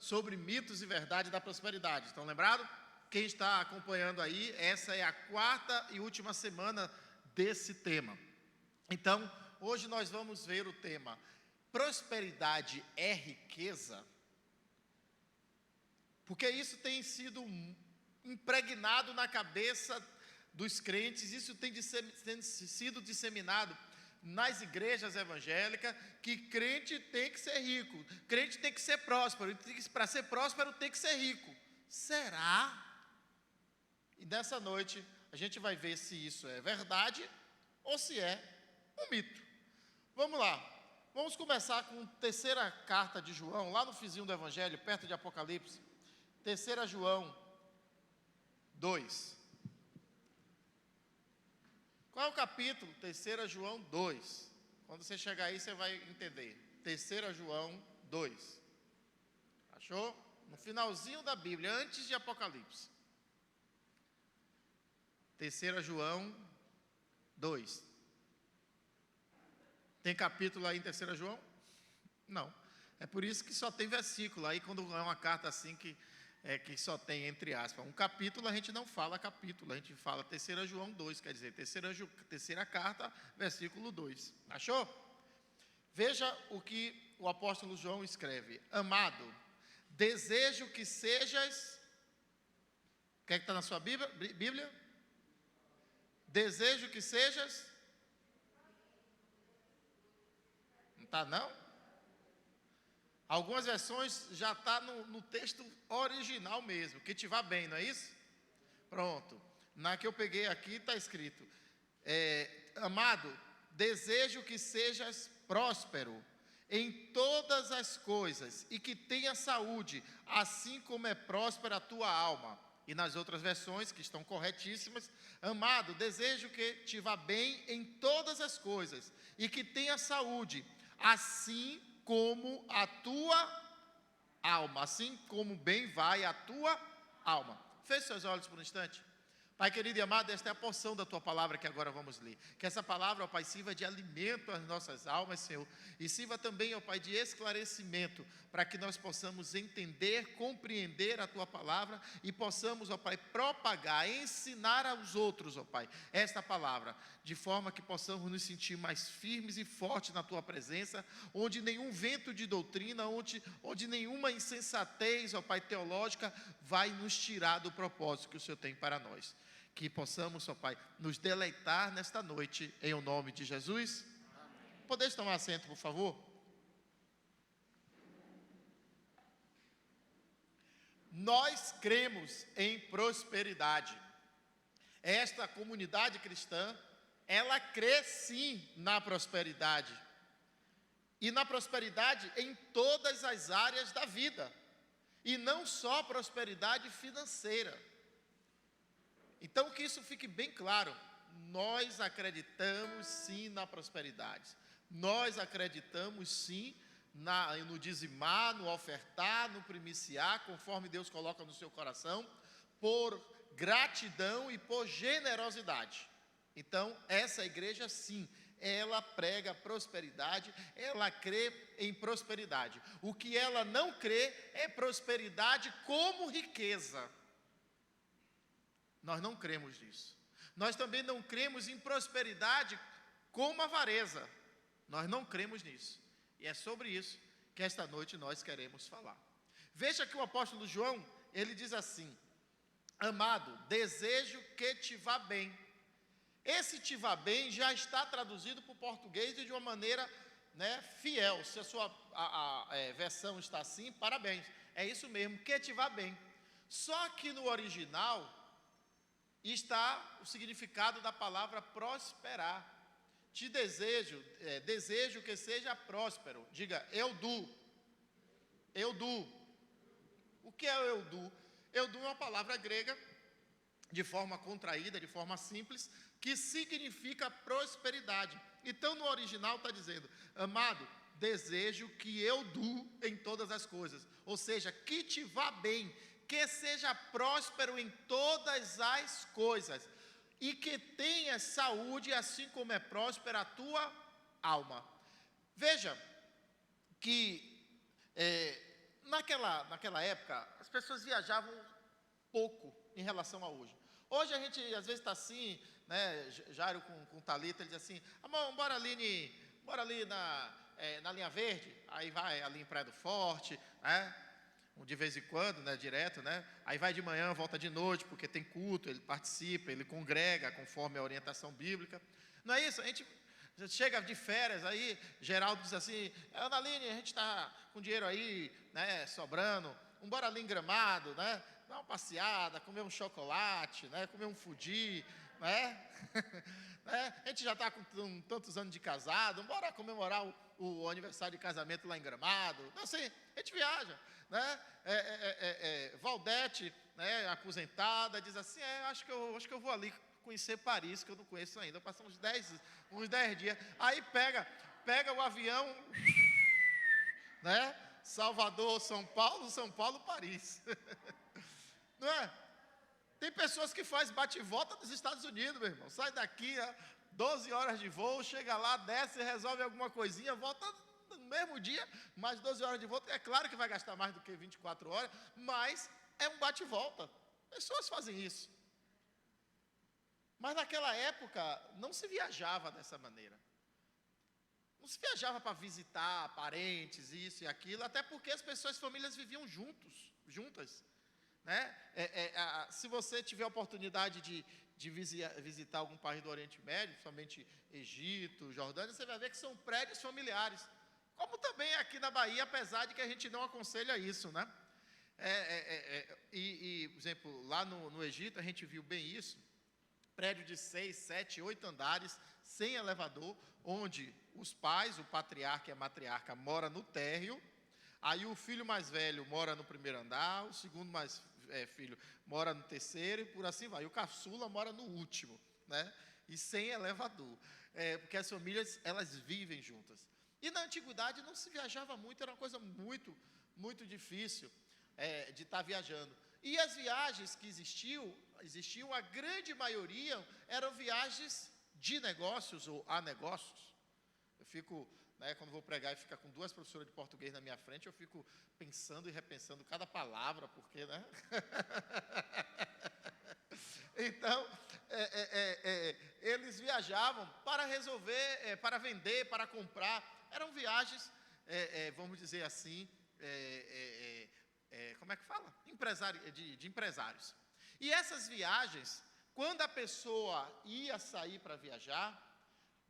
sobre mitos e verdade da prosperidade. Estão lembrados? Quem está acompanhando aí, essa é a quarta e última semana desse tema. Então, hoje nós vamos ver o tema: prosperidade é riqueza? Porque isso tem sido impregnado na cabeça dos crentes, isso tem sido disseminado nas igrejas evangélicas, que crente tem que ser rico, crente tem que ser próspero, para ser próspero tem que ser rico. Será? E nessa noite a gente vai ver se isso é verdade ou se é um mito. Vamos lá, vamos começar com a terceira carta de João, lá no finzinho do Evangelho, perto de Apocalipse. 3 João 2. Qual é o capítulo? 3 João 2. Quando você chegar aí, você vai entender. 3 João 2. Achou? No finalzinho da Bíblia, antes de Apocalipse. 3 João 2. Tem capítulo aí em 3 João? Não. É por isso que só tem versículo. Aí quando é uma carta assim que só tem entre aspas um capítulo, a gente não fala capítulo, a gente fala 3 João 2, quer dizer, terceira carta, versículo 2. Achou? Veja o que o apóstolo João escreve: amado, desejo que sejas... O que é que está na sua Bíblia? Desejo que sejas... Não está não? Algumas versões já está no texto original mesmo, que te vá bem, não é isso? Pronto. Na que eu peguei aqui está escrito: amado, desejo que sejas próspero em todas as coisas e que tenha saúde, assim como é próspera a tua alma. E nas outras versões, que estão corretíssimas: amado, desejo que te vá bem em todas as coisas e que tenha saúde, assim como a tua alma, assim como bem vai a tua alma. Feche seus olhos por um instante. Pai querido e amado, esta é a porção da Tua palavra que agora vamos ler. Que essa palavra, ó Pai, sirva de alimento às nossas almas, Senhor, e sirva também, ó Pai, de esclarecimento, para que nós possamos entender, compreender a Tua palavra e possamos, ó Pai, propagar, ensinar aos outros, ó Pai, esta palavra, de forma que possamos nos sentir mais firmes e fortes na Tua presença, onde nenhum vento de doutrina, onde nenhuma insensatez, ó Pai, teológica, vai nos tirar do propósito que o Senhor tem para nós. Que possamos, ó Pai, nos deleitar nesta noite, em o nome de Jesus. Amém. Podeis tomar assento, por favor? Nós cremos em prosperidade. Esta comunidade cristã, ela crê sim na prosperidade. E na prosperidade em todas as áreas da vida. E não só prosperidade financeira. Então, que isso fique bem claro: nós acreditamos sim na prosperidade, nós acreditamos sim no dizimar, no ofertar, no primiciar, conforme Deus coloca no seu coração, por gratidão e por generosidade. Então, essa igreja sim, ela prega prosperidade, ela crê em prosperidade. O que ela não crê é prosperidade como riqueza. Nós não cremos nisso. Nós também não cremos em prosperidade como avareza. Nós não cremos nisso. E é sobre isso que esta noite nós queremos falar. Veja que o apóstolo João, ele diz assim: amado, desejo que te vá bem. Esse te vá bem já está traduzido para o português de uma maneira, fiel. Se a sua versão está assim, parabéns. É isso mesmo, que te vá bem. Só que no original está o significado da palavra prosperar. Te desejo que seja próspero. Diga, eudu. O que é o eudu? Eudu é uma palavra grega, de forma contraída, de forma simples, que significa prosperidade. Então, no original está dizendo: amado, desejo que eudu em todas as coisas. Ou seja, que te vá bem, que seja próspero em todas as coisas, e que tenha saúde, assim como é próspera a tua alma. Veja que naquela época, as pessoas viajavam pouco em relação a hoje. Hoje a gente às vezes está assim, né, Jário com Thalita, ele diz assim, amor, bora ali na linha verde, aí vai ali em Praia do Forte, né, de vez em quando, né, direto, né, aí vai de manhã, volta de noite, porque tem culto, ele participa, ele congrega conforme a orientação bíblica. Não é isso? A gente chega de férias, aí Geraldo diz assim, Ana Aline, a gente está com dinheiro aí, né, sobrando, bora ali em Gramado, né, dar uma passeada, comer um chocolate, né, comer um fudi, né, né? A gente já está com tantos anos de casado, bora comemorar o aniversário de casamento lá em Gramado, assim, a gente viaja, né, Valdete, né, aposentada, diz assim, acho que eu vou ali conhecer Paris, que eu não conheço ainda, passar uns 10 dias, aí pega o avião, né, Salvador, São Paulo, Paris, não é? Tem pessoas que fazem bate-volta dos Estados Unidos, meu irmão, sai daqui, 12 horas de voo, chega lá, desce, resolve alguma coisinha, volta no mesmo dia, mais 12 horas de voo, é claro que vai gastar mais do que 24 horas, mas é um bate-volta, pessoas fazem isso. Mas naquela época não se viajava dessa maneira. Não se viajava para visitar parentes, isso e aquilo, até porque as pessoas, famílias viviam juntas. Né? Se você tiver a oportunidade de visitar algum país do Oriente Médio, principalmente Egito, Jordânia, você vai ver que são prédios familiares. Como também aqui na Bahia, apesar de que a gente não aconselha isso, né? Por exemplo, lá no Egito, a gente viu bem isso. Prédio de 6, 7, 8 andares, sem elevador, onde os pais, o patriarca e a matriarca, moram no térreo, aí o filho mais velho mora no primeiro andar, o segundo filho mora no terceiro, e por assim vai. E o caçula mora no último, né? E sem elevador, porque as famílias, elas vivem juntas. E na antiguidade não se viajava muito, era uma coisa muito, muito difícil de estar viajando. E as viagens que existiam, a grande maioria eram viagens de negócios ou a negócios. Eu fico, né, quando vou pregar e fica com 2 professoras de português na minha frente, eu fico pensando e repensando cada palavra, porque, né? Então, eles viajavam para resolver, para vender, para comprar. Eram viagens, vamos dizer assim, como é que fala? De empresários. E essas viagens, quando a pessoa ia sair para viajar,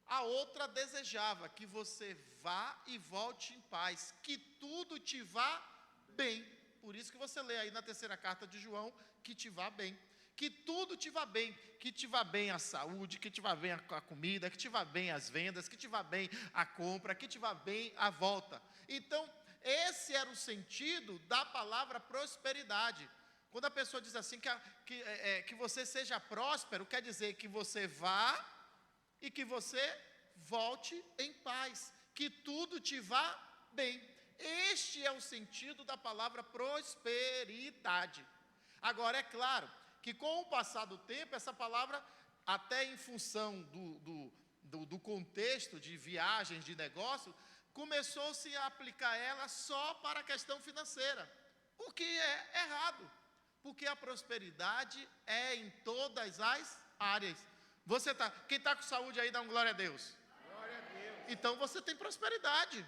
a outra desejava que você vá e volte em paz, que tudo te vá bem. Por isso que você lê aí na 3ª carta de João, que te vá bem. Que tudo te vá bem, que te vá bem a saúde, que te vá bem a comida, que te vá bem as vendas, que te vá bem a compra, que te vá bem a volta. Então, esse era o sentido da palavra prosperidade. Quando a pessoa diz assim, que você seja próspero, quer dizer que você vá e que você volte em paz, que tudo te vá bem. Este é o sentido da palavra prosperidade. Agora, é claro que com o passar do tempo, essa palavra, até em função do contexto de viagens, de negócio, começou-se a aplicar ela só para a questão financeira, o que é errado, porque a prosperidade é em todas as áreas. Quem está com saúde aí, dá um glória a Deus. Glória a Deus. Então você tem prosperidade.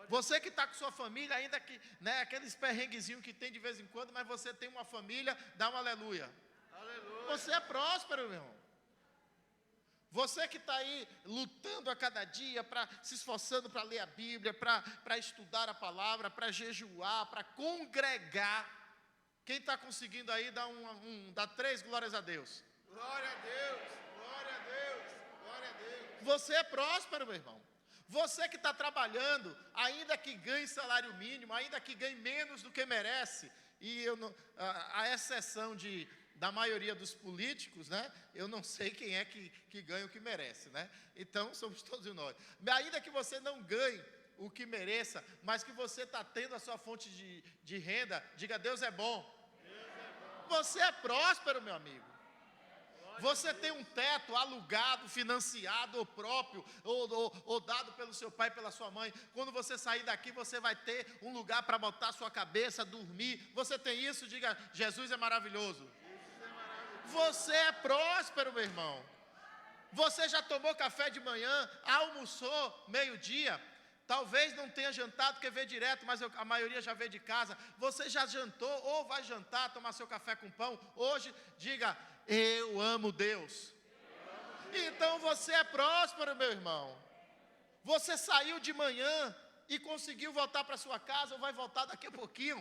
Você que está com sua família, ainda que, né, aqueles perrenguezinhos que tem de vez em quando, mas você tem uma família, dá um aleluia. Aleluia. Você é próspero, meu irmão. Você que está aí lutando a cada dia, se esforçando para ler a Bíblia, para estudar a palavra, para jejuar, para congregar. Quem está conseguindo aí, dá 3 glórias a Deus. Glória a Deus, glória a Deus, glória a Deus. Você é próspero, meu irmão. Você que está trabalhando, ainda que ganhe salário mínimo, ainda que ganhe menos do que merece, e a exceção da maioria dos políticos, né? Eu não sei quem é que ganha o que merece, né? Então, somos todos nós. Ainda que você não ganhe o que mereça, mas que você está tendo a sua fonte de renda, diga, Deus é bom. Deus é bom. Você é próspero, meu amigo. Você tem um teto alugado, financiado, ou próprio, ou dado pelo seu pai e pela sua mãe. Quando você sair daqui, você vai ter um lugar para botar a sua cabeça, dormir. Você tem isso? Diga, Jesus é maravilhoso. Você é próspero, meu irmão. Você já tomou café de manhã, almoçou meio-dia. Talvez não tenha jantado, porque vê direto, mas a maioria já vê de casa. Você já jantou ou vai jantar, tomar seu café com pão? Hoje, diga, eu amo Deus. Então você é próspero, meu irmão. Você saiu de manhã e conseguiu voltar para sua casa, ou vai voltar daqui a pouquinho.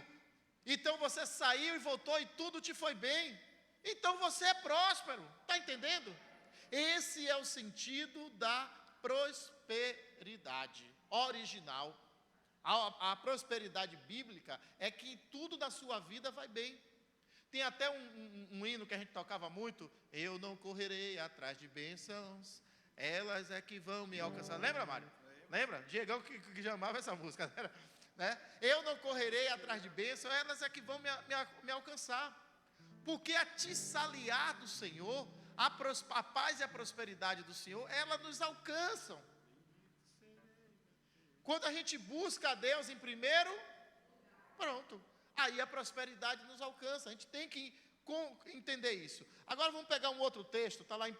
Então você saiu e voltou e tudo te foi bem. Então você é próspero, está entendendo? Esse é o sentido da prosperidade original. A prosperidade bíblica é que tudo da sua vida vai bem. Tem até um hino que a gente tocava muito: eu não correrei atrás de bênçãos, elas é que vão me alcançar. Lembra, Mário? Lembra? Diegão que chamava essa música, né? Eu não correrei atrás de bênçãos, elas é que vão me alcançar. Porque a tisaliar do Senhor, a paz e a prosperidade do Senhor, elas nos alcançam. Quando a gente busca a Deus em primeiro, pronto, aí a prosperidade nos alcança. A gente tem que entender isso. Agora vamos pegar um outro texto, está lá em 1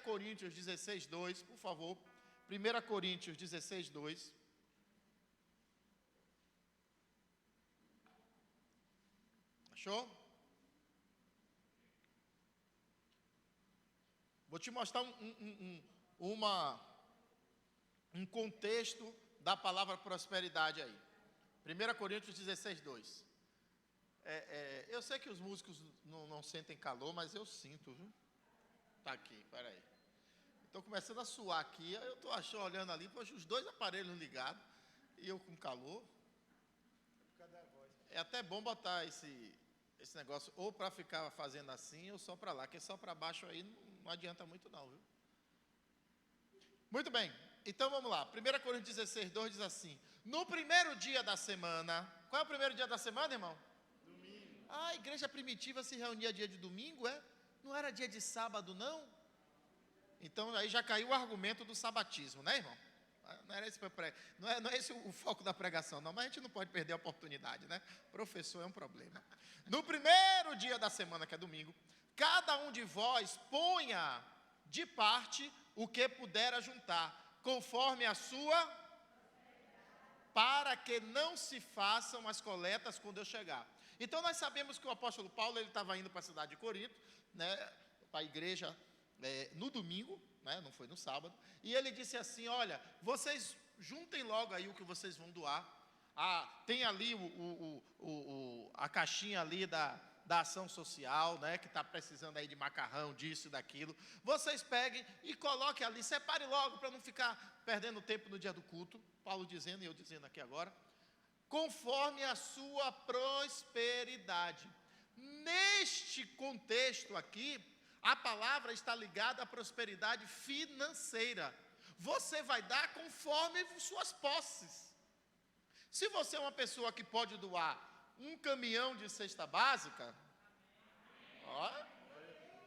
Coríntios 16, 2, por favor. 1 Coríntios 16, 2. Achou? Vou te mostrar um contexto da palavra prosperidade aí. 1 Coríntios 16, 2. Eu sei que os músicos não sentem calor, mas eu sinto, viu? Tá aqui, peraí. Estou começando a suar aqui, eu estou olhando ali, poxa, os dois aparelhos ligados, e eu com calor. É até bom botar esse negócio ou para ficar fazendo assim, ou só para lá, porque só para baixo aí não adianta muito não, viu? Muito bem, então vamos lá. 1 Coríntios 16, 2 diz assim: no primeiro dia da semana. Qual é o primeiro dia da semana, irmão? Domingo. A igreja primitiva se reunia dia de domingo, é? Não era dia de sábado, não? Então aí já caiu o argumento do sabatismo, né, irmão? Não é esse o foco da pregação, não, mas a gente não pode perder a oportunidade, né? Professor é um problema. No primeiro dia da semana, que é domingo, cada um de vós ponha de parte o que puder ajuntar, conforme a sua, para que não se façam as coletas quando eu chegar. Então nós sabemos que o apóstolo Paulo, ele estava indo para a cidade de Corinto, né, para a igreja no domingo, né, não foi no sábado, e ele disse assim: olha, vocês juntem logo aí o que vocês vão doar. Tem ali a caixinha ali da ação social, né, que está precisando aí de macarrão, disso e daquilo. Vocês peguem e coloquem ali, separe logo para não ficar perdendo tempo no dia do culto. Paulo dizendo e eu dizendo aqui agora, conforme a sua prosperidade. Neste contexto aqui, a palavra está ligada à prosperidade financeira. Você vai dar conforme suas posses. Se você é uma pessoa que pode doar um caminhão de cesta básica, ó,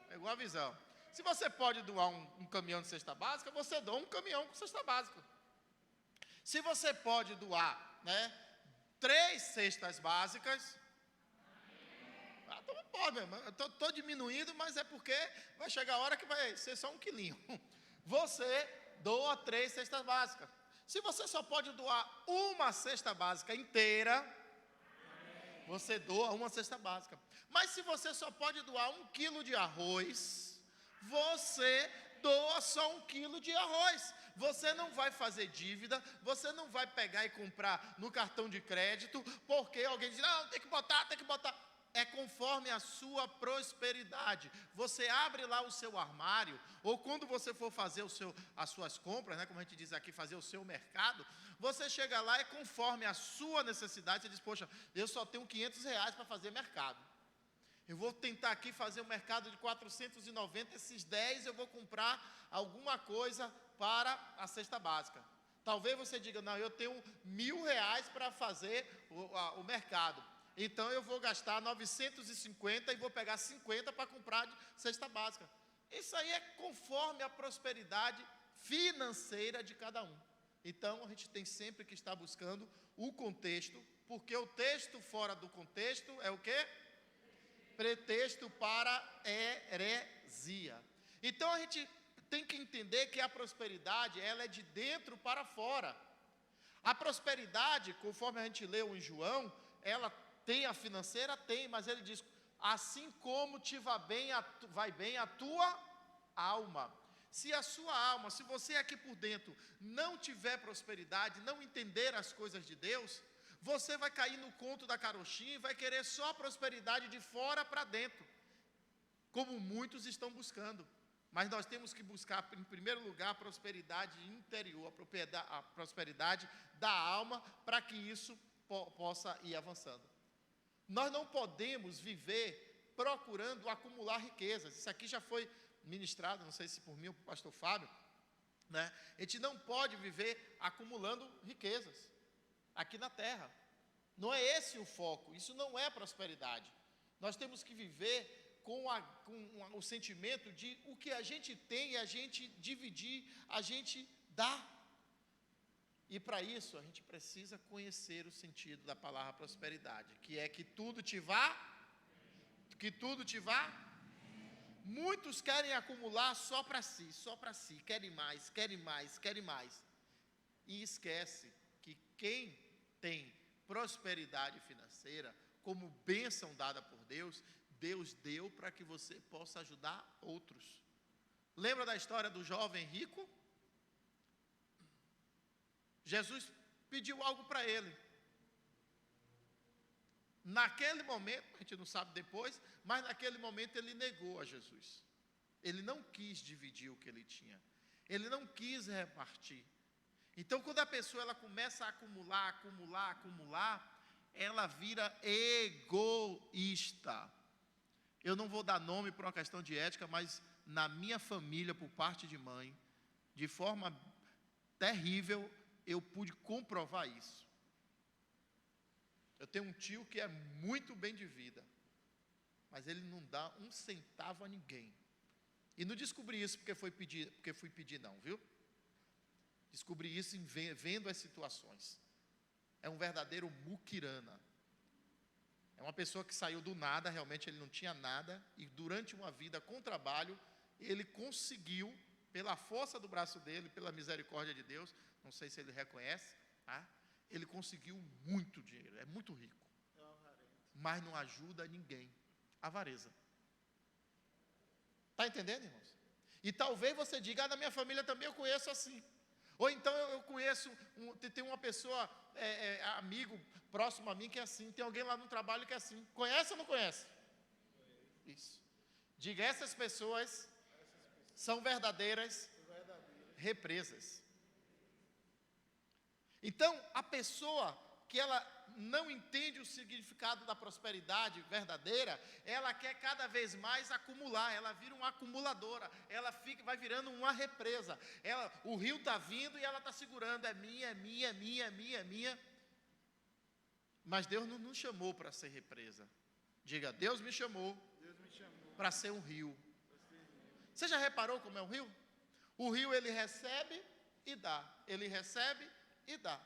pegou a visão. Se você pode doar um caminhão de cesta básica, você doa um caminhão com cesta básica. Se você pode doar, né, 3 cestas básicas, então pode, eu estou diminuindo, mas é porque vai chegar a hora que vai ser só 1 quilinho. Você doa 3 cestas básicas. Se você só pode doar uma cesta básica inteira, você doa uma cesta básica. Mas se você só pode doar 1 quilo de arroz, você doa só 1 quilo de arroz. Você não vai fazer dívida, você não vai pegar e comprar no cartão de crédito, porque alguém diz, não, tem que botar. É conforme a sua prosperidade. Você abre lá o seu armário, ou quando você for fazer as suas compras, né, como a gente diz aqui, fazer o seu mercado, você chega lá e conforme a sua necessidade, você diz, poxa, eu só tenho R$500 para fazer mercado. Eu vou tentar aqui fazer um mercado de 490, esses 10 eu vou comprar alguma coisa para a cesta básica. Talvez você diga, não, eu tenho R$1.000 para fazer o mercado. Então eu vou gastar 950 e vou pegar 50 para comprar de cesta básica. Isso aí é conforme a prosperidade financeira de cada um. Então, a gente tem sempre que estar buscando o contexto, porque o texto fora do contexto é o quê? Pretexto para heresia. Então, a gente tem que entender que a prosperidade, ela é de dentro para fora. A prosperidade, conforme a gente leu em João, ela tem a financeira? Tem, mas ele diz, assim como te vai bem a tua alma. Se a sua alma, se você aqui por dentro não tiver prosperidade, não entender as coisas de Deus, você vai cair no conto da carochinha e vai querer só prosperidade de fora para dentro, como muitos estão buscando. Mas nós temos que buscar, em primeiro lugar, a prosperidade interior, a prosperidade da alma, para que isso possa ir avançando. Nós não podemos viver procurando acumular riquezas. Isso aqui já foi ministrado, não sei se por mim ou por pastor Fábio, né? A gente não pode viver acumulando riquezas aqui na terra. Não é esse o foco, isso não é prosperidade. Nós temos que viver com o sentimento de o que a gente tem, a gente dividir, a gente dar. E para isso a gente precisa conhecer o sentido da palavra prosperidade, que é que tudo te vá. Muitos querem acumular só para si, querem mais. E esquece que quem tem prosperidade financeira, como bênção dada por Deus, Deus deu para que você possa ajudar outros. Lembra da história do jovem rico? Jesus pediu algo para ele. Naquele momento, a gente não sabe depois, mas naquele momento ele negou a Jesus. Ele não quis dividir o que ele tinha. Ele não quis repartir. Então, quando a pessoa ela começa a acumular, ela vira egoísta. Eu não vou dar nome por uma questão de ética, mas na minha família, por parte de mãe, de forma terrível, eu pude comprovar isso. Eu tenho um tio que é muito bem de vida, mas ele não dá um centavo a ninguém. E não descobri isso porque fui pedir não, viu? Descobri isso vendo as situações. É um verdadeiro muquirana. É uma pessoa que saiu do nada, realmente ele não tinha nada, e durante uma vida com trabalho, ele conseguiu, pela força do braço dele, pela misericórdia de Deus, não sei se ele reconhece, tá? Ele conseguiu muito dinheiro, é muito rico, mas não ajuda ninguém. Avareza. Está entendendo, irmãos? E talvez você diga, na minha família também eu conheço assim. Ou então eu conheço, tem uma pessoa, amigo, próximo a mim que é assim. Tem alguém lá no trabalho que é assim. Conhece ou não conhece? Isso. Diga, essas pessoas são verdadeiras represas. Então, a pessoa que ela não entende o significado da prosperidade verdadeira, ela quer cada vez mais acumular, ela vira uma acumuladora, ela vai virando uma represa. O rio está vindo e ela está segurando, é minha. Mas Deus não nos chamou para ser represa. Diga, Deus me chamou para ser um rio. Você já reparou como é um rio? O rio ele recebe e dá, ele recebe e dá.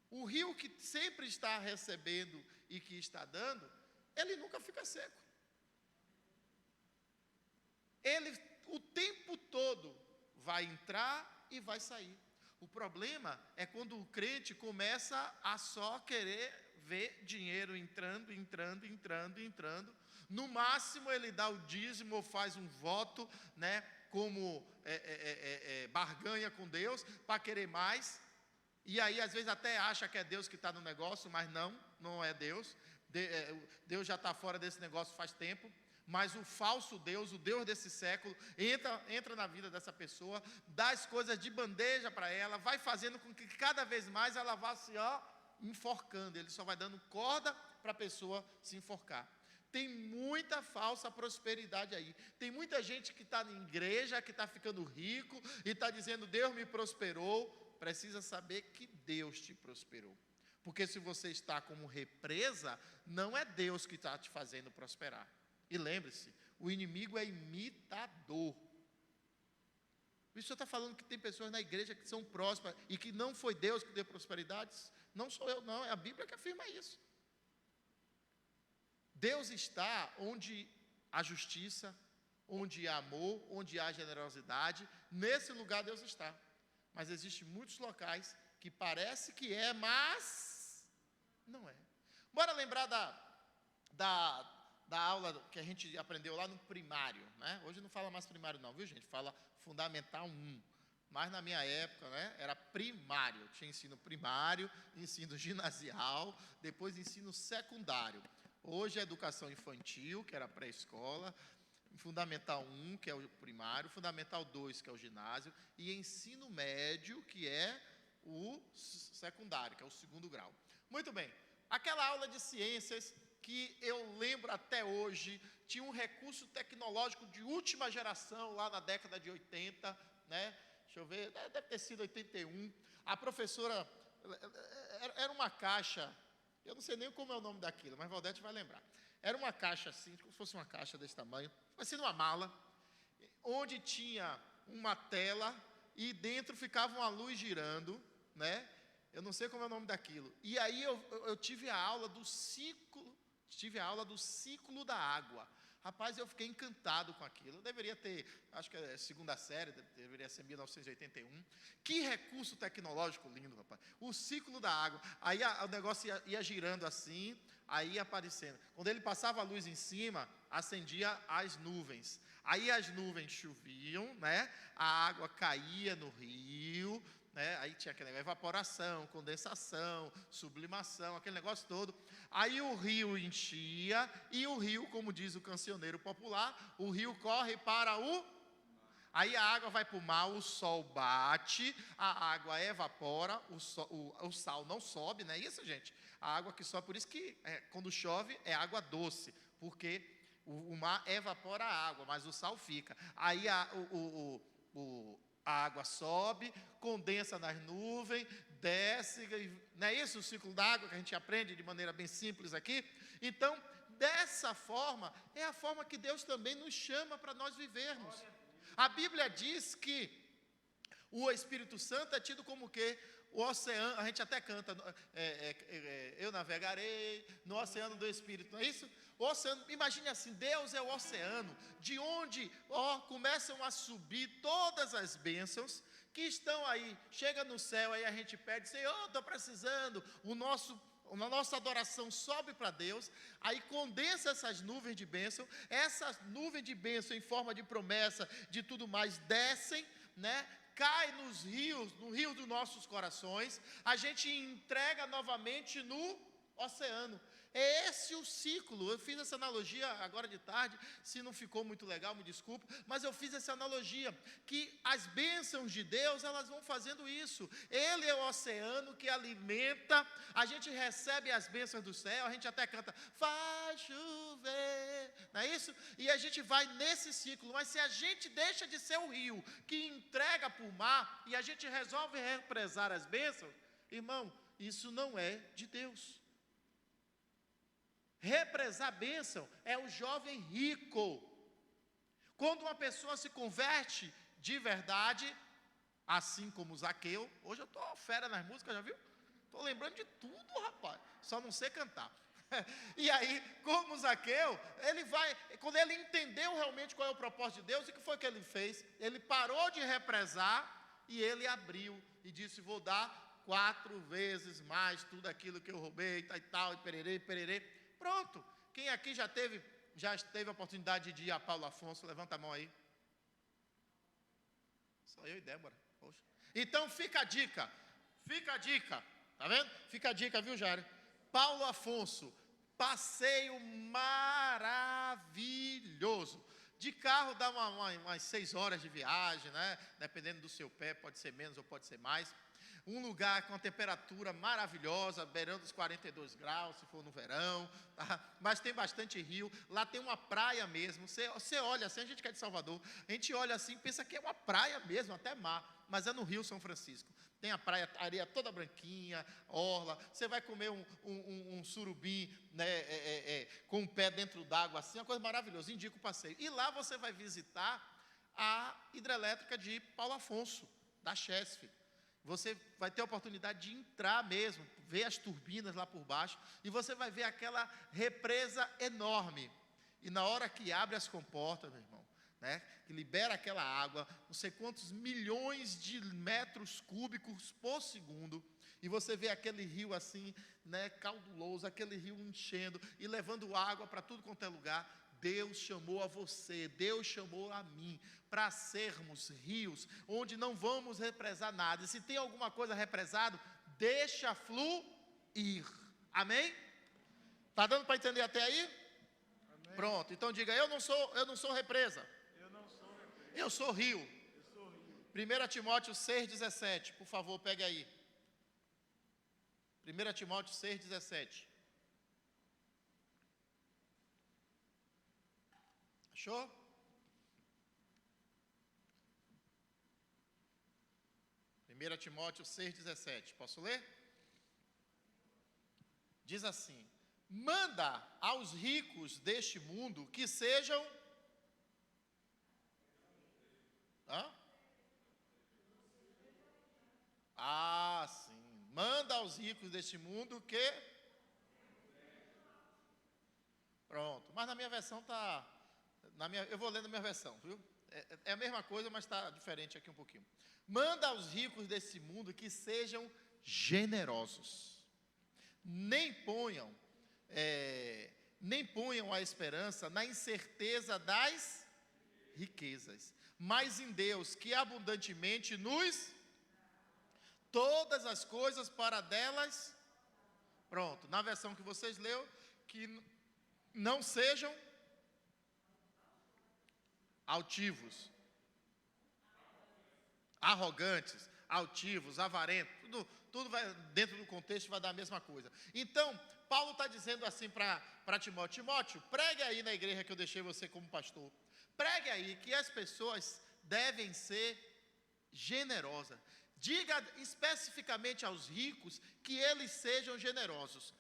O rio que sempre está recebendo e que está dando, ele nunca fica seco. Ele o tempo todo vai entrar e vai sair. O problema é quando o crente começa a só querer ver dinheiro entrando. No máximo ele dá o dízimo ou faz um voto, né, como barganha com Deus para querer mais. E aí, às vezes, até acha que é Deus que está no negócio, mas não é Deus. Deus já está fora desse negócio faz tempo. Mas o falso Deus, o Deus desse século, entra na vida dessa pessoa, dá as coisas de bandeja para ela, vai fazendo com que cada vez mais ela vá se enforcando. Ele só vai dando corda para a pessoa se enforcar. Tem muita falsa prosperidade aí. Tem muita gente que está na igreja, que está ficando rico e está dizendo, Deus me prosperou. Precisa saber que Deus te prosperou. Porque se você está como represa, não é Deus que está te fazendo prosperar. E lembre-se, O inimigo é imitador. O senhor está falando que tem pessoas na igreja que são prósperas e que não foi Deus que deu prosperidades? Não sou eu, não. É a Bíblia que afirma isso. Deus está onde há justiça, onde há amor, onde há generosidade. Nesse lugar Deus está. Mas existem muitos locais que parece que é, mas não é. Bora lembrar da aula que a gente aprendeu lá no primário, né? Hoje não fala mais primário não, viu gente? Fala Fundamental 1. Mas na minha época, né, era primário. Tinha ensino primário, ensino ginasial, depois ensino secundário. Hoje é educação infantil, que era pré-escola, Fundamental 1, que é o primário, Fundamental 2, que é o ginásio, e ensino médio, que é o secundário, que é o segundo grau. Muito bem, aquela aula de ciências que eu lembro até hoje, tinha um recurso tecnológico de última geração, lá na década de 80, né? Deixa eu ver, deve ter sido 81. A professora, era uma caixa, eu não sei nem como é o nome daquilo, mas Valdete vai lembrar. Era uma caixa assim, como se fosse uma caixa desse tamanho, parecendo uma mala, onde tinha uma tela e dentro ficava uma luz girando, né? Eu não sei como é o nome daquilo. E aí eu tive a aula do ciclo da água. Rapaz, eu fiquei encantado com aquilo. Eu deveria ter, acho que é segunda série, deveria ser 1981. Que recurso tecnológico lindo, rapaz. O ciclo da água. Aí o negócio ia girando assim, aí ia aparecendo. Quando ele passava a luz em cima, acendia as nuvens. Aí as nuvens choviam, né? A água caía no rio, né? Aí tinha aquele negócio, evaporação, condensação, sublimação, aquele negócio todo. Aí o rio enchia, e o rio, como diz o cancioneiro popular, o rio corre para o... Aí a água vai para o mar, o sol bate, a água evapora, o sal não sobe, não é isso, gente? A água que sobe, por isso que quando chove é água doce, porque o mar evapora a água, mas o sal fica. Aí a água sobe, condensa nas nuvens, desce, não é isso o ciclo da água que a gente aprende de maneira bem simples aqui? Então, dessa forma, é a forma que Deus também nos chama para nós vivermos. A Bíblia diz que o Espírito Santo é tido como o quê? O oceano, a gente até canta, eu navegarei no oceano do Espírito, não é isso? O oceano, imagine assim, Deus é o oceano, de onde começam a subir todas as bênçãos que estão aí. Chega no céu, aí a gente pede, Senhor, estou precisando, a nossa adoração sobe para Deus, aí condensa essas nuvens de bênção, essas nuvens de bênção em forma de promessa, de tudo mais, descem, né? Cai nos rios, no rio dos nossos corações, a gente entrega novamente no oceano. É esse o ciclo. Eu fiz essa analogia agora de tarde, se não ficou muito legal, me desculpe, mas eu fiz essa analogia, que as bênçãos de Deus, elas vão fazendo isso. Ele é o oceano que alimenta, a gente recebe as bênçãos do céu, a gente até canta, faz chover, não é isso? E a gente vai nesse ciclo, mas se a gente deixa de ser o rio, que entrega para o mar, e a gente resolve represar as bênçãos, irmão, isso não é de Deus. Represar bênção é o jovem rico. Quando uma pessoa se converte de verdade, assim como Zaqueu, hoje eu estou fera nas músicas, já viu? Estou lembrando de tudo, rapaz, só não sei cantar. E aí, como Zaqueu, ele vai, quando ele entendeu realmente qual é o propósito de Deus, o que foi que ele fez? Ele parou de represar e ele abriu e disse, vou dar 4 vezes mais tudo aquilo que eu roubei, e tal, e pererê, pererê. Pronto. Quem aqui já teve a oportunidade de ir a Paulo Afonso? Levanta a mão aí. Só eu e Débora. Poxa. Então fica a dica. Tá vendo? Fica a dica, viu, Jário? Paulo Afonso, passeio maravilhoso. De carro dá umas 6 horas de viagem, né? Dependendo do seu pé, pode ser menos ou pode ser mais. um lugar com uma temperatura maravilhosa, beirando os 42 graus, se for no verão, tá? Mas tem bastante rio, lá tem uma praia mesmo, você olha assim, a gente que é de Salvador, a gente olha assim e pensa que é uma praia mesmo, até mar, mas é no Rio São Francisco. Tem a praia, a areia toda branquinha, orla, você vai comer um surubim, né, com o pé dentro d'água assim, uma coisa maravilhosa, indico o passeio. E lá você vai visitar a hidrelétrica de Paulo Afonso, da Chesf. Você vai ter a oportunidade de entrar mesmo, ver as turbinas lá por baixo, e você vai ver aquela represa enorme. E na hora que abre as comportas, meu irmão, né, que libera aquela água, não sei quantos milhões de metros cúbicos por segundo, e você vê aquele rio assim, né, cauduloso, aquele rio enchendo e levando água para tudo quanto é lugar. Deus chamou a você, Deus chamou a mim, para sermos rios, onde não vamos represar nada. E se tem alguma coisa represado, deixa fluir. Amém? Está dando para entender até aí? Amém. Pronto, então diga, eu não sou represa. Eu não sou represa. Eu sou rio. Eu sou rio. 1 Timóteo 6,17, por favor, pegue aí. 1 Timóteo 6,17. Achou? Primeira Timóteo 6,17. Posso ler? Diz assim: manda aos ricos deste mundo que sejam... Hã? Ah, sim. Manda aos ricos deste mundo que... Pronto. Mas na minha versão está... eu vou lendo a minha versão, viu? É a mesma coisa, mas está diferente aqui um pouquinho. Manda aos ricos desse mundo que sejam generosos. Nem ponham a esperança na incerteza das riquezas, mas em Deus, que abundantemente nos... todas as coisas para delas... Pronto, na versão que vocês leu, que não sejam... altivos, arrogantes, altivos, avarentos, tudo vai dentro do contexto, vai dar a mesma coisa. Então, Paulo está dizendo assim para Timóteo: Timóteo, pregue aí na igreja que eu deixei você como pastor, pregue aí que as pessoas devem ser generosas. Diga especificamente aos ricos que eles sejam generosos.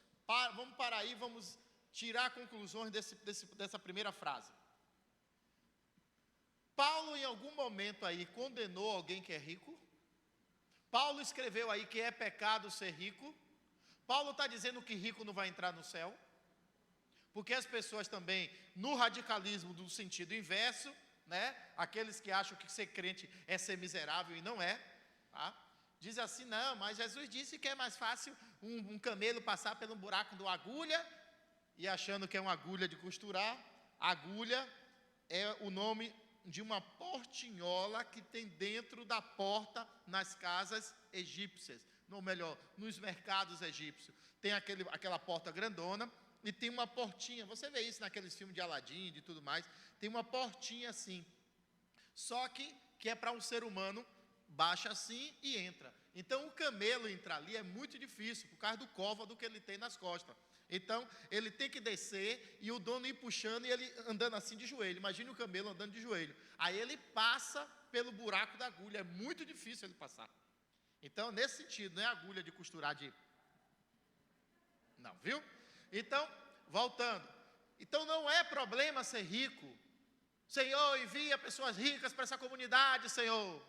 Vamos parar aí, vamos tirar conclusões dessa primeira frase. Paulo em algum momento aí condenou alguém que é rico? Paulo escreveu aí que é pecado ser rico? Paulo está dizendo que rico não vai entrar no céu? Porque as pessoas também, no radicalismo do sentido inverso, né? Aqueles que acham que ser crente é ser miserável e não é, tá? Diz assim, não, mas Jesus disse que é mais fácil um camelo passar pelo buraco de uma agulha, e achando que é uma agulha de costurar. Agulha é o nome de uma portinhola que tem dentro da porta nas casas egípcias, ou melhor, nos mercados egípcios. Tem aquela porta grandona e tem uma portinha, você vê isso naqueles filmes de Aladim e de tudo mais, tem uma portinha assim, só que é para um ser humano, baixa assim e entra. Então o camelo entrar ali é muito difícil, por causa do côvado que ele tem nas costas. Então, ele tem que descer e o dono ir puxando e ele andando assim de joelho. Imagine o camelo andando de joelho. Aí ele passa pelo buraco da agulha. É muito difícil ele passar. Então, nesse sentido, não é agulha de costurar de... Não, viu? Então, voltando. Então, não é problema ser rico. Senhor, envia pessoas ricas para essa comunidade, Senhor.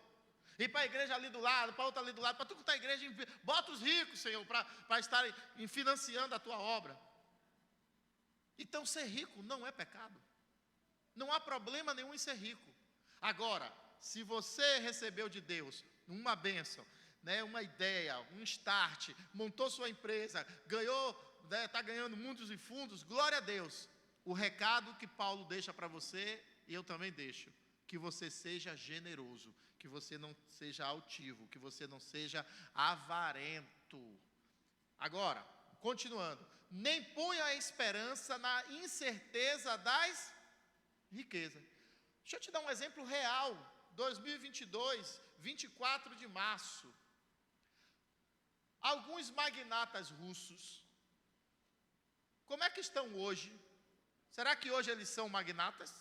E para a igreja ali do lado, para outra ali do lado, para tu que está a igreja, bota os ricos, Senhor, para estarem financiando a tua obra. Então, ser rico não é pecado. Não há problema nenhum em ser rico. Agora, se você recebeu de Deus uma bênção, né, uma ideia, um start, montou sua empresa, ganhou, está ganhando mundos e fundos, glória a Deus. O recado que Paulo deixa para você, e eu também deixo, que você seja generoso, que você não seja altivo, que você não seja avarento. Agora, continuando, nem ponha a esperança na incerteza das riquezas. Deixa eu te dar um exemplo real, 2022, 24 de março. alguns magnatas russos, como é que estão hoje? Será que hoje eles são magnatas?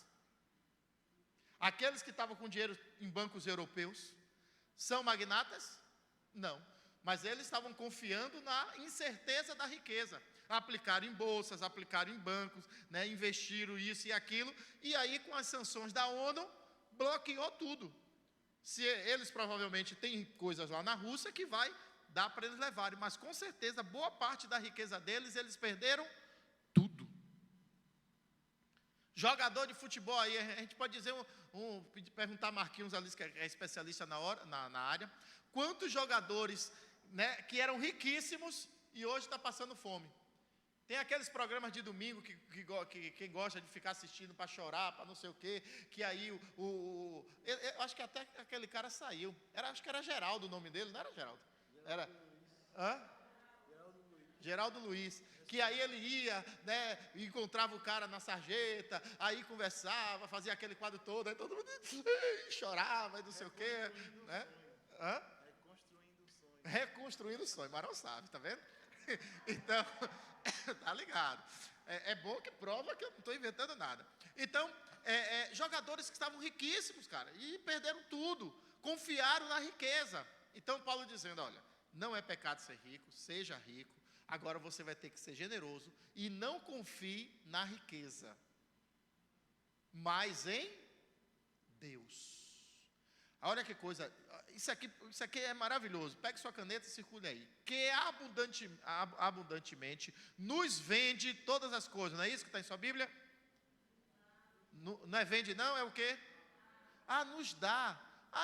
Aqueles que estavam com dinheiro em bancos europeus, são magnatas? Não. Mas eles estavam confiando na incerteza da riqueza. Aplicaram em bolsas, aplicaram em bancos, né, investiram isso e aquilo. E aí, com as sanções da ONU, bloqueou tudo. Se eles provavelmente têm coisas lá na Rússia que vai dar para eles levarem. Mas com certeza, boa parte da riqueza deles, eles perderam tudo. Jogador de futebol aí, a gente pode dizer, perguntar a Marquinhos ali, que é especialista na área, quantos jogadores, né, que eram riquíssimos e hoje está passando fome. Tem aqueles programas de domingo que quem gosta de ficar assistindo para chorar, para não sei o quê, que aí eu acho que até aquele cara saiu. Acho que era Geraldo o nome dele, não era Geraldo? Era. Hã? Geraldo Luiz. Que aí ele ia, né, encontrava o cara na sarjeta, aí conversava, fazia aquele quadro todo, aí todo mundo chorava e não sei o quê. Né? Hã? Reconstruindo o sonho. Marão sabe, tá vendo? Então, tá ligado. É bom que prova que eu não estou inventando nada. Então, jogadores que estavam riquíssimos, cara, e perderam tudo, confiaram na riqueza. Então, Paulo dizendo, olha, não é pecado ser rico, seja rico, agora você vai ter que ser generoso e não confie na riqueza, mas em Deus. Olha que coisa, isso aqui é maravilhoso. Pegue sua caneta e circule aí. Que abundantemente nos vende todas as coisas. Não é isso que está em sua Bíblia? Não é vende não, é o quê? Nos dá.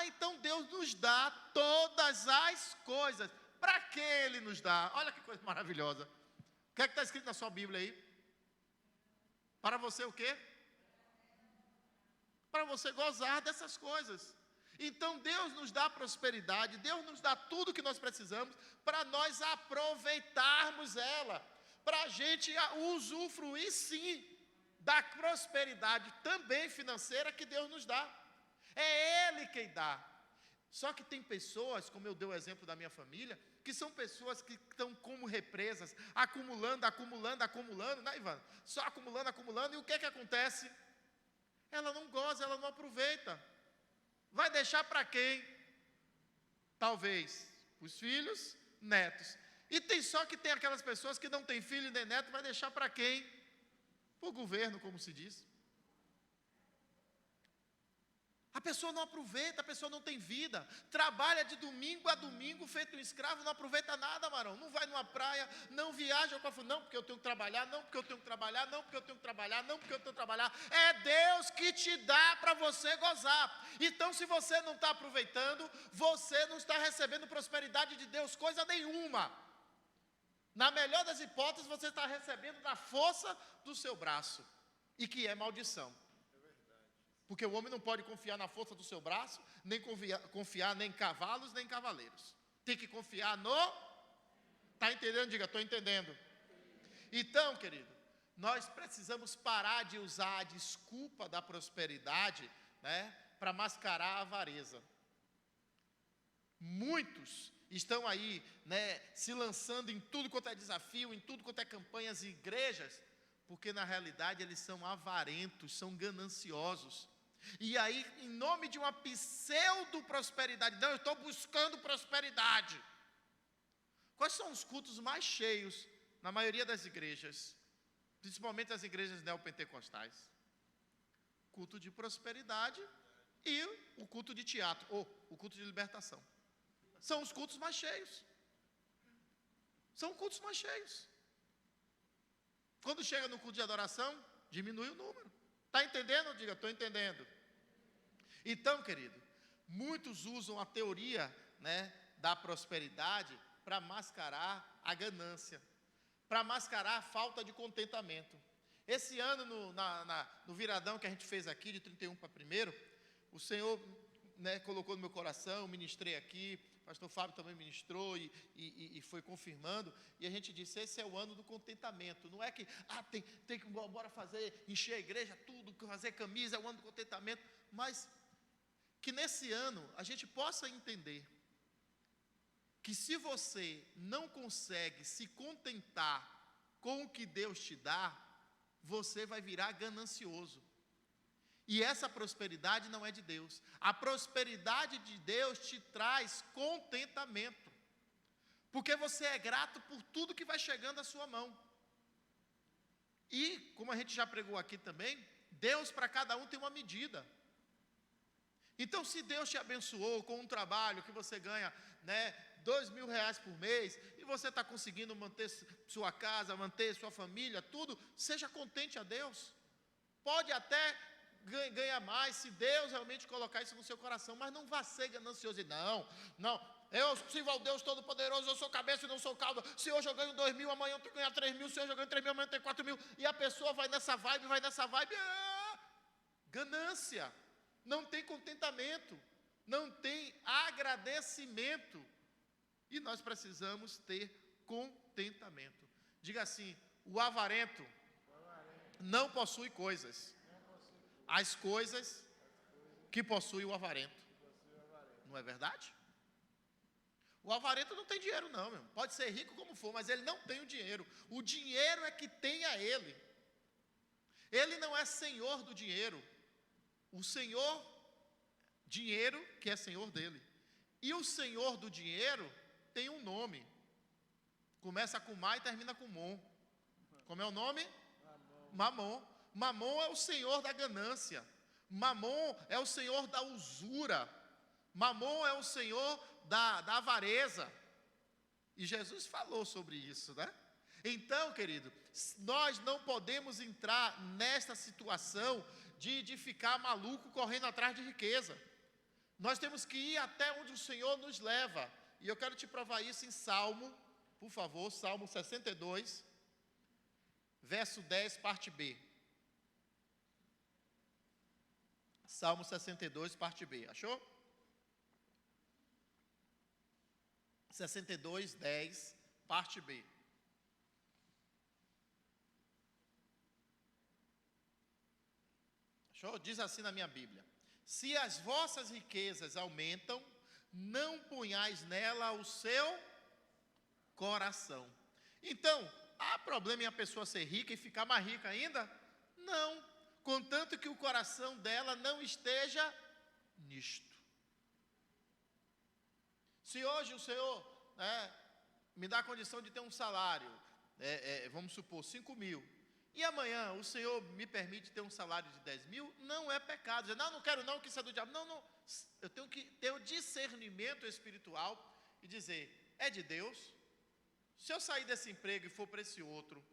Então Deus nos dá todas as coisas. Para que Ele nos dá? Olha que coisa maravilhosa. O que é que está escrito na sua Bíblia aí? Para você o quê? Para você gozar dessas coisas. Então Deus nos dá prosperidade, Deus nos dá tudo que nós precisamos para nós aproveitarmos ela, para a gente usufruir sim da prosperidade também financeira que Deus nos dá. É Ele quem dá. Só que tem pessoas, como eu dei o exemplo da minha família, que são pessoas que estão como represas, acumulando, né, Ivan? Só acumulando, e o que acontece? Ela não goza, ela não aproveita. Vai deixar para quem? Talvez os filhos, netos. E tem aquelas pessoas que não têm filho nem neto, vai deixar para quem? Para o governo, como se diz. A pessoa não aproveita, a pessoa não tem vida. Trabalha de domingo a domingo, feito um escravo, não aproveita nada, Marão. Não vai numa praia, não viaja, não, porque eu tenho que trabalhar, não, porque eu tenho que trabalhar, não, porque eu tenho que trabalhar, não, porque eu tenho que trabalhar. É Deus que te dá para você gozar. Então, se você não está aproveitando, você não está recebendo prosperidade de Deus, coisa nenhuma. Na melhor das hipóteses, você está recebendo da força do seu braço, e que é maldição. Porque o homem não pode confiar na força do seu braço, nem confiar nem em cavalos, nem em cavaleiros. Tem que confiar no... Está entendendo? Diga, estou entendendo. Então, querido, nós precisamos parar de usar a desculpa da prosperidade, né, para mascarar a avareza. Muitos estão aí, né, se lançando em tudo quanto é desafio, em tudo quanto é campanhas e igrejas, porque na realidade eles são avarentos, são gananciosos. E aí, em nome de uma pseudo-prosperidade, não, eu estou buscando prosperidade. Quais são os cultos mais cheios na maioria das igrejas, principalmente as igrejas neopentecostais? Culto de prosperidade e o culto de teatro, ou o culto de libertação. São os cultos mais cheios. São cultos mais cheios. Quando chega no culto de adoração, diminui o número. Está entendendo? Diga, estou entendendo. Então, querido, muitos usam a teoria, né, da prosperidade para mascarar a ganância, para mascarar a falta de contentamento. Esse ano, no viradão que a gente fez aqui, de 31 para 1º, o Senhor, né, colocou no meu coração, ministrei aqui, o pastor Fábio também ministrou e foi confirmando, e a gente disse, esse é o ano do contentamento. Não é que, tem que bora fazer, encher a igreja, tudo, fazer camisa, é o ano do contentamento, mas que nesse ano a gente possa entender que se você não consegue se contentar com o que Deus te dá, você vai virar ganancioso. E essa prosperidade não é de Deus. A prosperidade de Deus te traz contentamento, porque você é grato por tudo que vai chegando à sua mão. E, como a gente já pregou aqui também, Deus para cada um tem uma medida. Então, se Deus te abençoou com um trabalho que você ganha, R$2.000 por mês, e você está conseguindo manter sua casa, manter sua família, tudo, seja contente a Deus. Pode até ganhar mais, se Deus realmente colocar isso no seu coração, mas não vá ser ganancioso. E não, eu sirvo ao Deus Todo-Poderoso, eu sou cabeça e não sou cauda. Se hoje eu ganho 2.000, amanhã eu tenho que ganhar 3.000, se hoje eu ganho 3.000, amanhã eu tenho 4.000. E a pessoa vai nessa vibe, ganância. Não tem contentamento, não tem agradecimento. E nós precisamos ter contentamento. Diga assim: o avarento não possui coisas, as coisas que possuem o avarento. Não é verdade? O avarento não tem dinheiro não, meu. Pode ser rico como for, mas ele não tem o dinheiro. O dinheiro é que tem a ele. Ele não é senhor do dinheiro. O senhor, dinheiro, que é senhor dele. E o senhor do dinheiro tem um nome. Começa com Ma e termina com Mon. Como é o nome? Mamon. Mamon é o senhor da ganância. Mamon é o senhor da usura. Mamon é o senhor da avareza. E Jesus falou sobre isso, né? Então, querido, nós não podemos entrar nesta situação de ficar maluco correndo atrás de riqueza. Nós temos que ir até onde o Senhor nos leva. E eu quero te provar isso em Salmo, por favor, Salmo 62, verso 10, parte B. Salmo 62, parte B. Achou? 62, 10, parte B. Achou? Diz assim na minha Bíblia: se as vossas riquezas aumentam, não ponhais nela o seu coração. Então, há problema em a pessoa ser rica e ficar mais rica ainda? Não, contanto que o coração dela não esteja nisto. Se hoje o Senhor me dá a condição de ter um salário, vamos supor, 5.000, e amanhã o Senhor me permite ter um salário de 10.000, não é pecado. Dizer, não quero não, que isso é do diabo. Não, eu tenho que ter o discernimento espiritual e dizer, é de Deus. Se eu sair desse emprego e for para esse outro,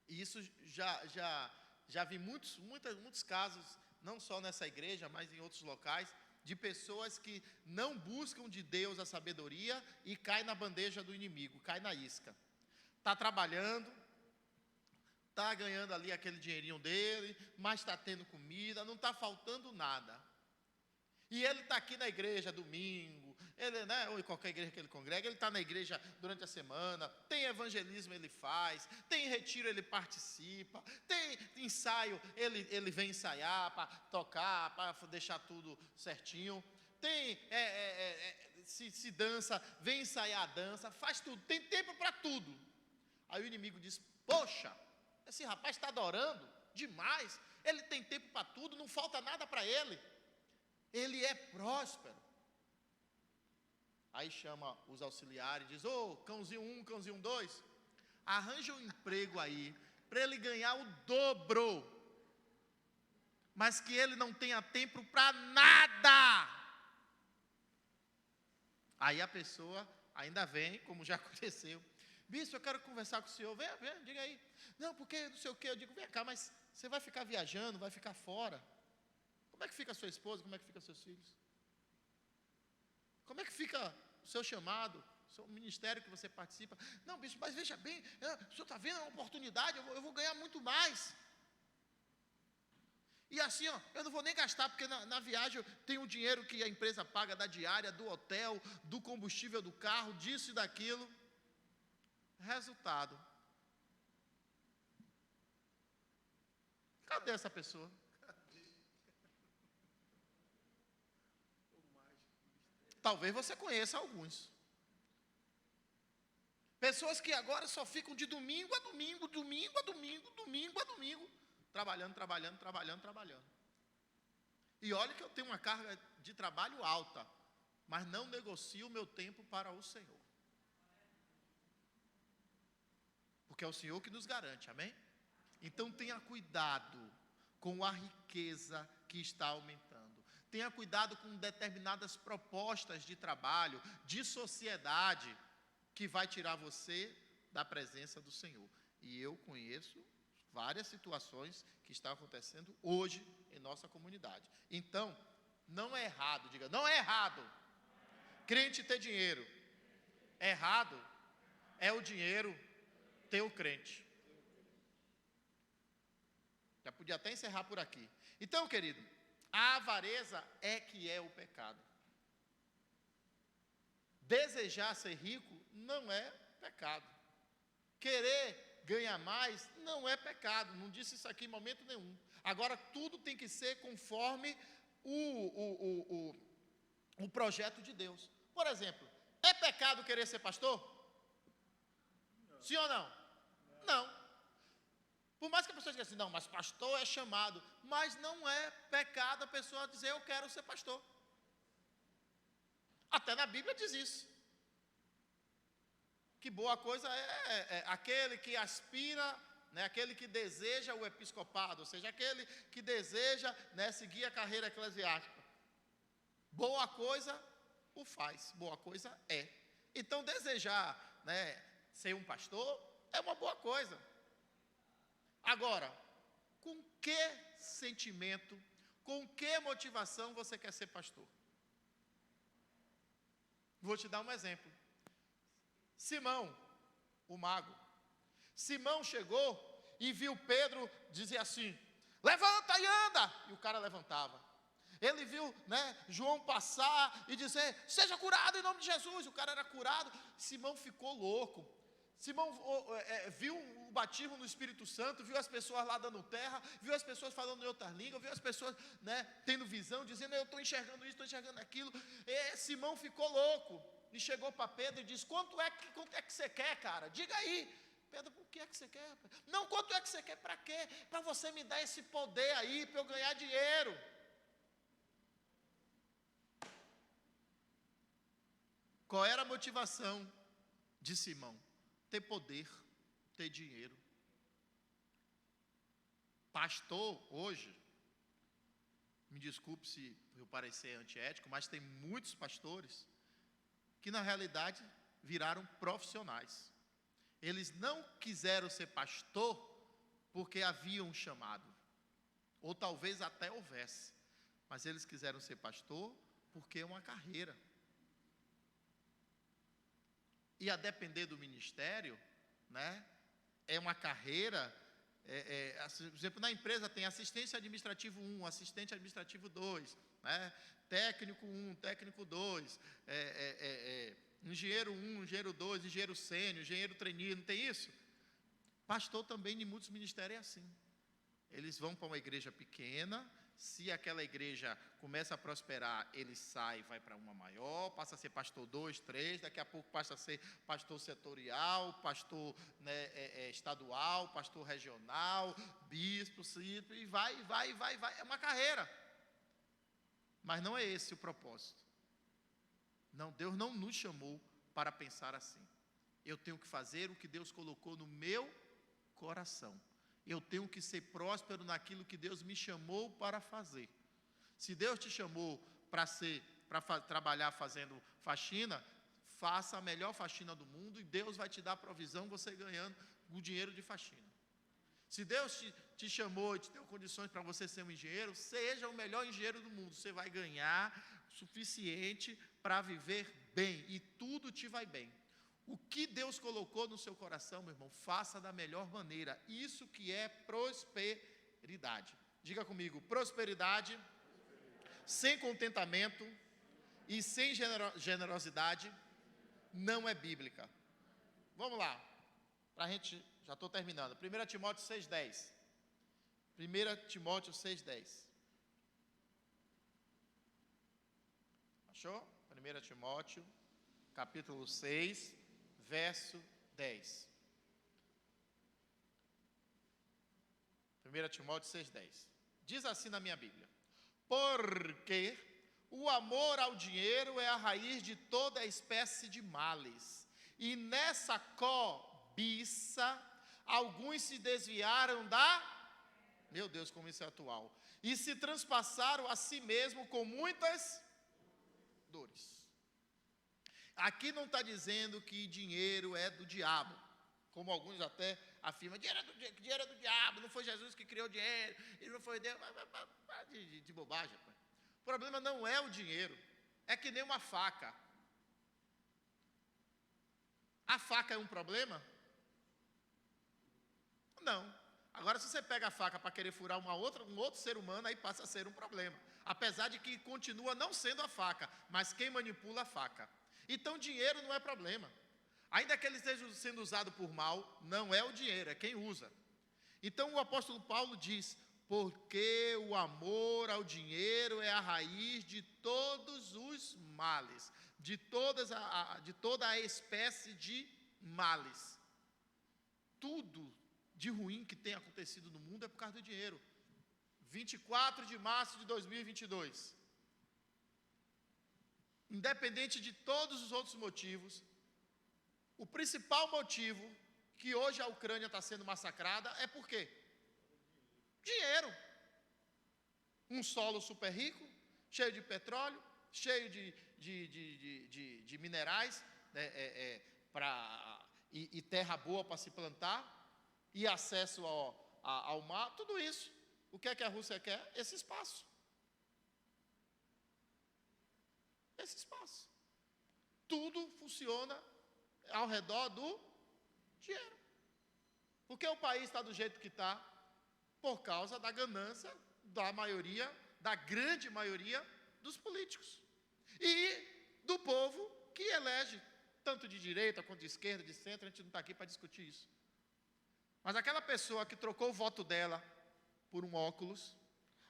e isso já vi muitos casos, não só nessa igreja, mas em outros locais, de pessoas que não buscam de Deus a sabedoria e cai na bandeja do inimigo, cai na isca. Está trabalhando, está ganhando ali aquele dinheirinho dele, mas está tendo comida, não está faltando nada. E ele está aqui na igreja domingo, ou em qualquer igreja que ele congrega, ele está na igreja durante a semana, tem evangelismo ele faz, tem retiro ele participa, tem ensaio, ele vem ensaiar para tocar, para deixar tudo certinho, tem, se dança, vem ensaiar a dança, faz tudo, tem tempo para tudo. Aí o inimigo diz, poxa, esse rapaz está adorando demais, ele tem tempo para tudo, não falta nada para ele. Ele é próspero. Aí chama os auxiliares e diz, cãozinho 1, cãozinho 2, arranja um emprego aí, para ele ganhar o dobro, mas que ele não tenha tempo para nada. Aí a pessoa ainda vem, como já aconteceu, bispo, eu quero conversar com o senhor, vem, diga aí. Não, porque não sei o que, eu digo, vem cá, mas você vai ficar viajando, vai ficar fora. Como é que fica a sua esposa? Como é que fica seus filhos? Como é que fica o seu chamado, o seu ministério que você participa? Não, bispo, mas veja bem, o senhor está vendo uma oportunidade, eu vou ganhar muito mais. E assim, eu não vou nem gastar, porque na viagem tem o dinheiro que a empresa paga da diária, do hotel, do combustível do carro, disso e daquilo. Resultado. Cadê essa pessoa? Talvez você conheça alguns. Pessoas que agora só ficam de domingo a domingo, domingo a domingo, domingo a domingo, trabalhando, trabalhando, trabalhando, trabalhando. E olha que eu tenho uma carga de trabalho alta, mas não negocio o meu tempo para o Senhor. Porque é o Senhor que nos garante, amém? Então tenha cuidado com a riqueza que está aumentando. Tenha cuidado com determinadas propostas de trabalho, de sociedade, que vai tirar você da presença do Senhor. E eu conheço várias situações que estão acontecendo hoje em nossa comunidade. Então, não é errado, diga, não é errado crente ter dinheiro. Errado é o dinheiro ter o crente. Já podia até encerrar por aqui. Então, querido, a avareza é que é o pecado. Desejar ser rico não é pecado. Querer ganhar mais não é pecado. Não disse isso aqui em momento nenhum. Agora, tudo tem que ser conforme o projeto de Deus. Por exemplo, é pecado querer ser pastor? Sim ou não? Não. Por mais que a pessoa diga assim, não, mas pastor é chamado. Mas não é pecado a pessoa dizer, eu quero ser pastor. Até na Bíblia diz isso. Que boa coisa é aquele que aspira, né, aquele que deseja o episcopado, ou seja, aquele que deseja, né, seguir a carreira eclesiástica. Boa coisa o faz, boa coisa é. Então desejar, né, ser um pastor é uma boa coisa. Agora, com que sentimento, com que motivação você quer ser pastor? Vou te dar um exemplo. Simão, o mago. Simão chegou e viu Pedro dizer assim, levanta e anda! E o cara levantava. Ele viu, né, João passar e dizer, seja curado em nome de Jesus. O cara era curado. Simão ficou louco. Simão viu o batismo no Espírito Santo, viu as pessoas lá dando terra, viu as pessoas falando em outras línguas, viu as pessoas, né, tendo visão, dizendo, eu estou enxergando isso, estou enxergando aquilo. E Simão ficou louco e chegou para Pedro e disse, quanto é que você quer, cara? Diga aí. Pedro, o que é que você quer? Não, quanto é que você quer? Para quê? Para você me dar esse poder aí, para eu ganhar dinheiro. Qual era a motivação de Simão? Ter poder, ter dinheiro. Pastor, hoje, me desculpe se eu parecer antiético, mas tem muitos pastores que na realidade viraram profissionais. Eles não quiseram ser pastor porque havia um chamado, ou talvez até houvesse, mas eles quiseram ser pastor porque é uma carreira. E a depender do ministério, né, é uma carreira, por exemplo, na empresa tem assistência administrativo 1, assistente administrativo 2, né, técnico 1, técnico 2, engenheiro 1, engenheiro 2, engenheiro sênior, engenheiro trainee, não tem isso? Pastor também, em muitos ministérios é assim. Eles vão para uma igreja pequena, se aquela igreja começa a prosperar, ele sai e vai para uma maior, passa a ser pastor 2, 3, daqui a pouco passa a ser pastor setorial, pastor, né, estadual, pastor regional, bispo, e vai, é uma carreira. Mas não é esse o propósito. Não, Deus não nos chamou para pensar assim. Eu tenho que fazer o que Deus colocou no meu coração. Eu tenho que ser próspero naquilo que Deus me chamou para fazer. Se Deus te chamou para trabalhar fazendo faxina, faça a melhor faxina do mundo e Deus vai te dar provisão, você ganhando o dinheiro de faxina. Se Deus te chamou e te deu condições para você ser um engenheiro, seja o melhor engenheiro do mundo. Você vai ganhar o suficiente para viver bem e tudo te vai bem. O que Deus colocou no seu coração, meu irmão, faça da melhor maneira. Isso que é prosperidade. Diga comigo, prosperidade sem contentamento e sem generosidade não é bíblica. Vamos lá, para a gente, já estou terminando. 1 Timóteo 6,10. 1 Timóteo 6,10. Achou? 1 Timóteo, capítulo 6, verso 10. 1 Timóteo 6,10. Diz assim na minha Bíblia: porque o amor ao dinheiro é a raiz de toda espécie de males, e nessa cobiça alguns se desviaram meu Deus, como isso é atual, e se transpassaram a si mesmo com muitas dores. Aqui não está dizendo que dinheiro é do diabo, como alguns até afirmam: dinheiro é do diabo, não foi Jesus que criou o dinheiro, e não foi Deus. De bobagem, pai. O problema não é o dinheiro, é que nem uma faca. A faca é um problema? Não. Agora, se você pega a faca para querer furar um outro ser humano, aí passa a ser um problema. Apesar de que continua não sendo a faca, mas quem manipula a faca. Então, dinheiro não é problema. Ainda que ele esteja sendo usado por mal, não é o dinheiro, é quem usa. Então, o apóstolo Paulo diz: porque o amor ao dinheiro é a raiz de todos os males, de toda a espécie de males. Tudo de ruim que tem acontecido no mundo é por causa do dinheiro. 24 de março de 2022. Independente de todos os outros motivos, o principal motivo que hoje a Ucrânia está sendo massacrada é por quê? Dinheiro. Um solo super rico, cheio de petróleo, cheio de minerais, e terra boa para se plantar, e acesso ao mar, tudo isso. O que é que a Rússia quer? Esse espaço. Esse espaço. Tudo funciona ao redor do dinheiro. Por que o país está do jeito que está? Por causa da ganância da maioria, da grande maioria dos políticos. E do povo que elege, tanto de direita quanto de esquerda, de centro. A gente não está aqui para discutir isso. Mas aquela pessoa que trocou o voto dela por um óculos,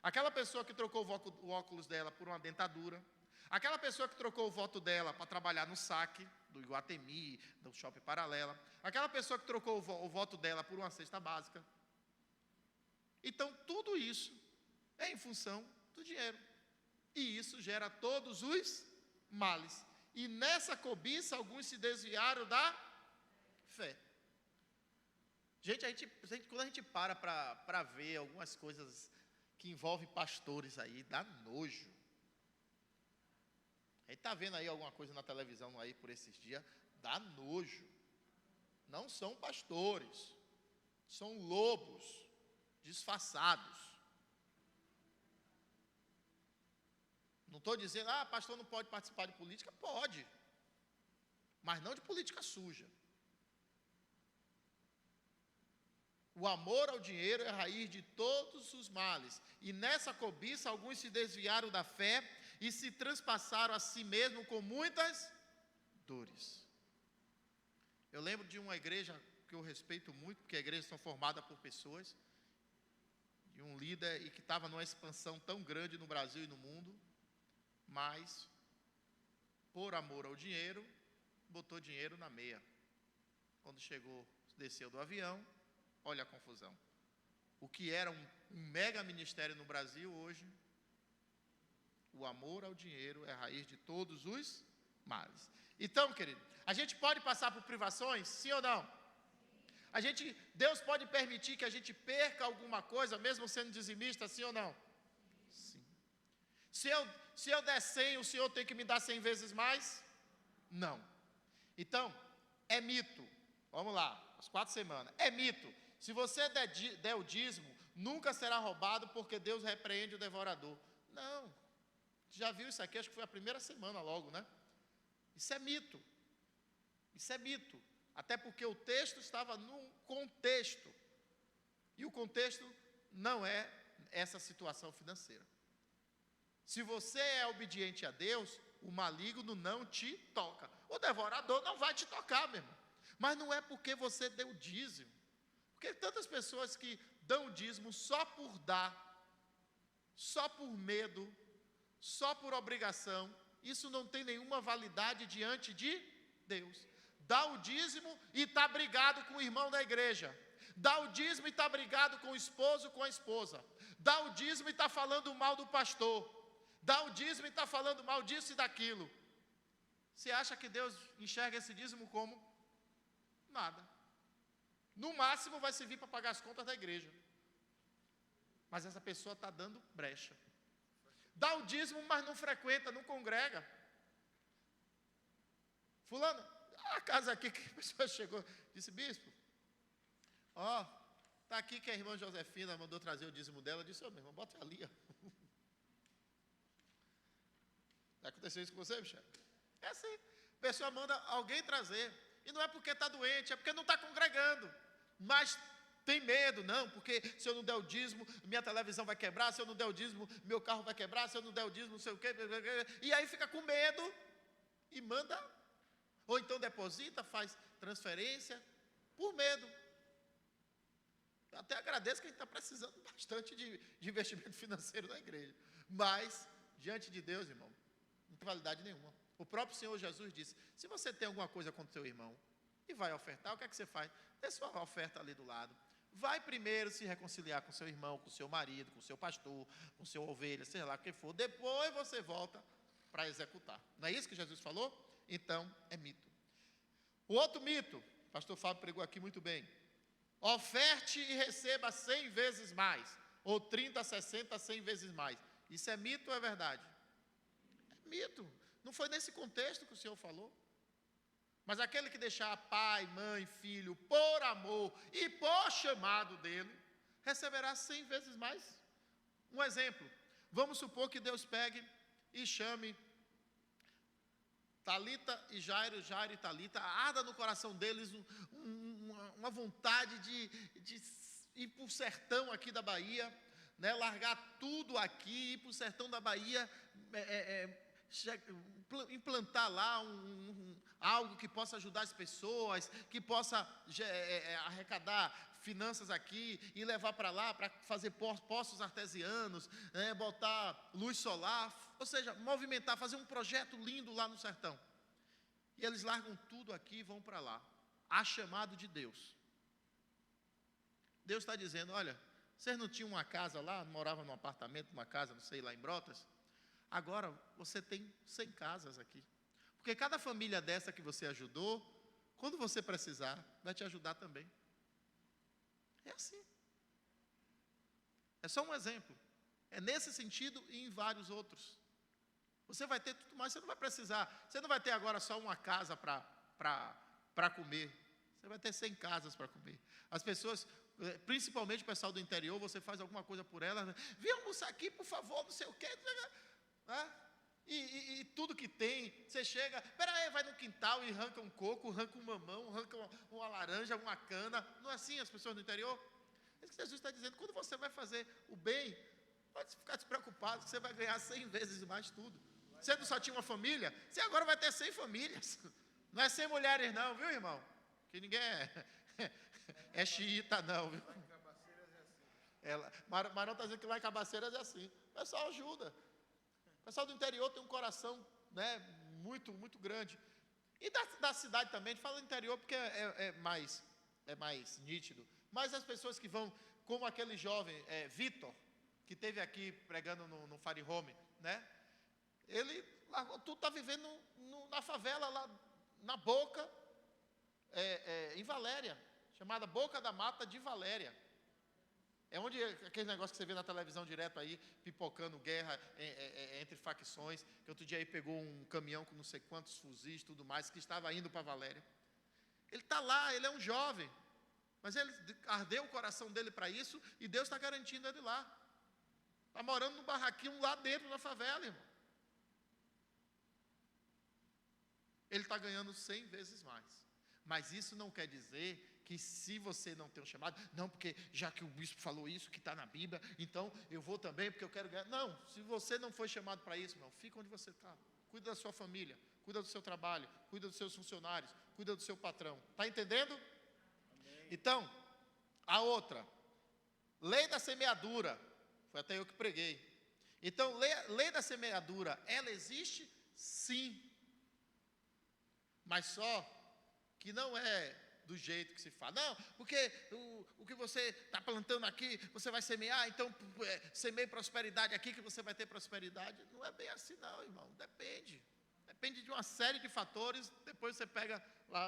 aquela pessoa que trocou o óculos dela por uma dentadura, aquela pessoa que trocou o voto dela para trabalhar no saque, do Iguatemi, do Shopping Paralela, aquela pessoa que trocou o voto dela por uma cesta básica. Então, tudo isso é em função do dinheiro. E isso gera todos os males. E nessa cobiça, alguns se desviaram da fé. Gente, quando a gente para ver algumas coisas que envolvem pastores aí, dá nojo. A gente está vendo aí alguma coisa na televisão aí por esses dias, dá nojo. Não são pastores, são lobos disfarçados. Não estou dizendo, pastor não pode participar de política. Pode, mas não de política suja. O amor ao dinheiro é a raiz de todos os males. E nessa cobiça, alguns se desviaram da fé e se transpassaram a si mesmo com muitas dores. Eu lembro de uma igreja que eu respeito muito, porque igrejas são formadas por pessoas, de um líder e que estava numa expansão tão grande no Brasil e no mundo, mas, por amor ao dinheiro, botou dinheiro na meia. Quando chegou, desceu do avião, olha a confusão. O que era um mega ministério no Brasil hoje, o amor ao dinheiro é a raiz de todos os males. Então, querido, a gente pode passar por privações, sim ou não? Deus pode permitir que a gente perca alguma coisa, mesmo sendo dizimista, sim ou não? Sim. Se eu der 100, o Senhor tem que me dar 100 vezes mais? Não. Então, é mito. Vamos lá, as 4 semanas. É mito. Se você der o dízimo, nunca será roubado, porque Deus repreende o devorador. Não. Já viu isso aqui? Acho que foi a primeira semana logo, né? Isso é mito. Isso é mito. Até porque o texto estava num contexto. E o contexto não é essa situação financeira. Se você é obediente a Deus, o maligno não te toca. O devorador não vai te tocar, meu irmão. Mas não é porque você deu dízimo. Porque tantas pessoas que dão dízimo só por dar, só por medo, só por obrigação, isso não tem nenhuma validade diante de Deus. dá o dízimo e está brigado com o irmão da igreja, dá o dízimo e está brigado com o esposo, com a esposa, dá o dízimo e está falando mal do pastor, dá o dízimo e está falando mal disso e daquilo. Você acha que Deus enxerga esse dízimo como? Nada. No máximo vai servir para pagar as contas da igreja. Mas essa pessoa está dando brecha. Dá o dízimo, mas não frequenta, não congrega. Fulano, a casa aqui que a pessoa chegou, disse: bispo, está aqui que a irmã Josefina mandou trazer o dízimo dela. Eu disse: meu irmão, bota ali. Já aconteceu isso com você, Michel? É assim, a pessoa manda alguém trazer, e não é porque está doente, é porque não está congregando, mas tem medo, não, porque se eu não der o dízimo, minha televisão vai quebrar, se eu não der o dízimo, meu carro vai quebrar, se eu não der o dízimo, não sei o quê, e aí fica com medo, e manda, ou então deposita, faz transferência, por medo. Eu até agradeço que a gente está precisando bastante de investimento financeiro na igreja, mas, diante de Deus, irmão, não tem validade nenhuma. O próprio Senhor Jesus disse: se você tem alguma coisa contra o seu irmão e vai ofertar, o que é que você faz? Dê sua oferta ali do lado. Vai primeiro se reconciliar com seu irmão, com seu marido, com seu pastor, com seu ovelha, sei lá o que for. Depois você volta para executar. Não é isso que Jesus falou? Então, é mito. O outro mito, o pastor Fábio pregou aqui muito bem: oferte e receba 100 vezes mais, ou 30, 60, 100 vezes mais. Isso é mito ou é verdade? É mito. Não foi nesse contexto que o Senhor falou. Mas aquele que deixar pai, mãe, filho, por amor e por chamado dele, receberá 100 vezes mais. Um exemplo: vamos supor que Deus pegue e chame Talita e Jairo, Jairo e Talita, arda no coração deles uma vontade de ir para o sertão aqui da Bahia, né, largar tudo aqui, ir para o sertão da Bahia, implantar lá algo que possa ajudar as pessoas, que possa arrecadar finanças aqui e levar para lá para fazer poços artesianos, botar luz solar, ou seja, movimentar, fazer um projeto lindo lá no sertão. E eles largam tudo aqui e vão para lá, a chamado de Deus. Deus está dizendo: olha, vocês não tinham uma casa lá, moravam num apartamento, numa casa, não sei, lá em Brotas? Agora você tem 100 casas aqui. Porque cada família dessa que você ajudou, quando você precisar, vai te ajudar também. É assim. É só um exemplo. É nesse sentido e em vários outros. Você vai ter tudo mais, você não vai precisar. Você não vai ter agora só uma casa para comer. Você vai ter 100 casas para comer. As pessoas, principalmente o pessoal do interior, você faz alguma coisa por elas. Vem almoçar aqui, por favor, não sei o quê. E tudo que tem, você chega, peraí, vai no quintal e arranca um coco, arranca um mamão, arranca uma laranja, uma cana. Não é assim as pessoas do interior? É isso que Jesus está dizendo. Quando você vai fazer o bem, pode ficar despreocupado, que você vai ganhar 100 vezes mais tudo. Você não só tinha uma família, você agora vai ter 100 famílias. Não é 100 mulheres não, viu, irmão? Que ninguém é xiita não, viu? Marão está dizendo que lá em Cabaceiras é assim. O pessoal ajuda. O pessoal do interior tem um coração, né, muito, muito grande. E da cidade também, fala do interior porque é mais nítido. Mas as pessoas que vão, como aquele jovem, Vitor, que esteve aqui pregando no Fire Home, né? Ele largou tudo, está vivendo na favela, lá na Boca, em Valéria, chamada Boca da Mata de Valéria. É onde aquele negócio que você vê na televisão direto aí, pipocando guerra entre facções, que outro dia aí pegou um caminhão com não sei quantos fuzis e tudo mais, que estava indo para Valéria. Ele está lá, ele é um jovem, mas ele ardeu o coração dele para isso, e Deus está garantindo ele lá. Está morando num barraquinho lá dentro da favela, irmão. Ele está ganhando 100 vezes mais. Mas isso não quer dizer que se você não tem um chamado, não, porque já que o bispo falou isso, que está na Bíblia, então eu vou também, porque eu quero ganhar. Não, se você não foi chamado para isso, irmão, fica onde você está. Cuida da sua família, cuida do seu trabalho, cuida dos seus funcionários, cuida do seu patrão. Está entendendo? Amém. Então, a outra, lei da semeadura, foi até eu que preguei. Então, lei da semeadura, ela existe? Sim. Mas só que não é do jeito que se fala. Não, porque o que você está plantando aqui, você vai semear, então semeie prosperidade aqui que você vai ter prosperidade. Não é bem assim não, irmão, depende. Depende de uma série de fatores. Depois você pega lá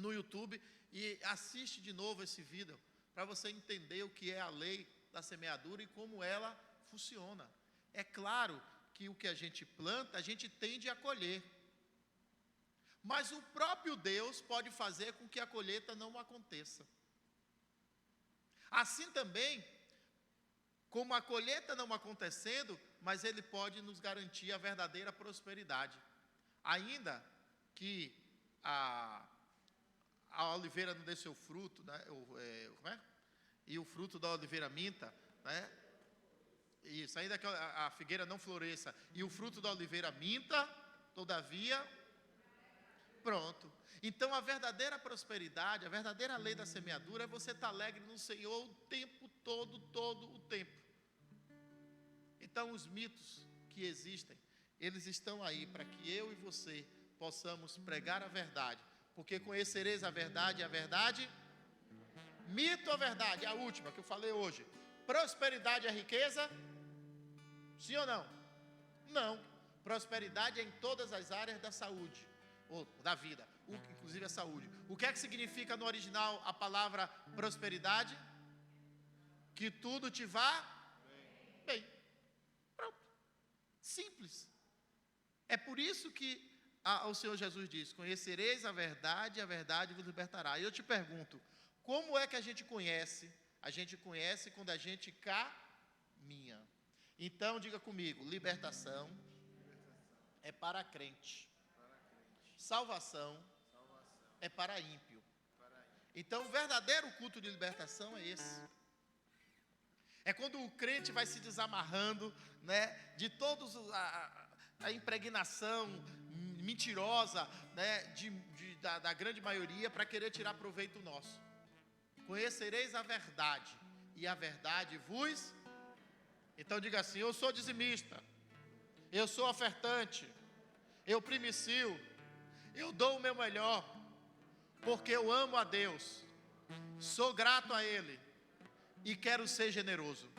no YouTube e assiste de novo esse vídeo, para você entender o que é a lei da semeadura e como ela funciona. É claro que o que a gente planta, a gente tende a colher. Mas o próprio Deus pode fazer com que a colheita não aconteça. Assim também, como a colheita não acontecendo, mas Ele pode nos garantir a verdadeira prosperidade. Ainda que a oliveira não dê seu fruto, né? Como é? E o fruto da oliveira minta, né? Isso, ainda que a figueira não floresça e o fruto da oliveira minta, todavia, pronto. Então a verdadeira prosperidade, a verdadeira lei da semeadura é você estar alegre no Senhor o tempo todo o tempo. Então os mitos que existem, eles estão aí para que eu e você possamos pregar a verdade, porque conhecereis a verdade, mito ou verdade, a última que eu falei hoje, prosperidade é riqueza? Sim ou não? Não, prosperidade é em todas as áreas da saúde, ou da vida, inclusive a saúde. O que é que significa no original a palavra prosperidade? Que tudo te vá bem. Pronto. Simples. É por isso que o Senhor Jesus diz: conhecereis a verdade vos libertará. E eu te pergunto, como é que a gente conhece? A gente conhece quando a gente caminha. Então diga comigo, libertação é para crente. Salvação é para ímpio. Então o verdadeiro culto de libertação é esse. É quando o crente vai se desamarrando, né, de todos a impregnação mentirosa, né, da grande maioria, para querer tirar proveito nosso. Conhecereis a verdade, e a verdade vos... Então diga assim: eu sou dizimista, eu sou ofertante, eu primicio, eu dou o meu melhor, porque eu amo a Deus, sou grato a Ele e quero ser generoso.